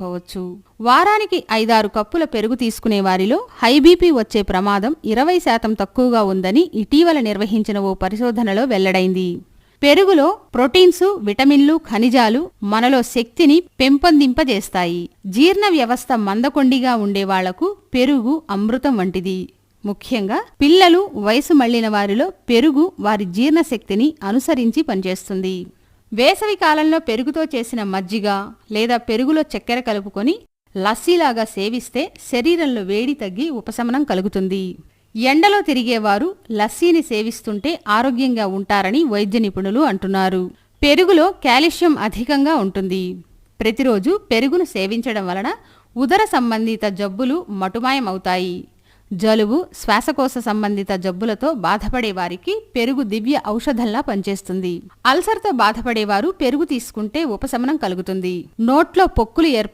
పోవచ్చు. వారానికి 5-6 కప్పుల పెరుగు తీసుకునే వారిలో హై బీపీ వచ్చే ప్రమాదం 20% తక్కువగా ఉందని ఇటీవల నిర్వహించిన ఓ పరిశోధనలో వెల్లడైంది. పెరుగులో ప్రోటీన్సు, విటమిన్లు, ఖనిజాలు మనలో శక్తిని పెంపొందింపజేస్తాయి. జీర్ణ వ్యవస్థ మందకొండిగా ఉండేవాళ్లకు పెరుగు అమృతం వంటిది. ముఖ్యంగా పిల్లలు, వయసు మళ్లిన వారిలో పెరుగు వారి జీర్ణశక్తిని అనుసరించి పనిచేస్తుంది. వేసవి కాలంలో పెరుగుతో చేసిన మజ్జిగ లేదా పెరుగులో చక్కెర కలుపుకొని లస్సీలాగా సేవిస్తే శరీరంలో వేడి తగ్గి ఉపశమనం కలుగుతుంది. ఎండలో తిరిగేవారు లస్సీని సేవిస్తుంటే ఆరోగ్యంగా ఉంటారని వైద్య నిపుణులు అంటున్నారు. పెరుగులో కాల్షియం అధికంగా ఉంటుంది. ప్రతిరోజు పెరుగును సేవించడం వలన ఉదర సంబంధిత జబ్బులు మటుమాయమవుతాయి. జలుబు, శ్వాసకోశ సంబంధిత జబ్బులతో బాధపడే వారికి పెరుగు దివ్య ఔషధంలా పనిచేస్తుంది. అల్సర్తో బాధపడేవారు పెరుగు తీసుకుంటే ఉపశమనం కలుగుతుంది. నోట్లో పొక్కులు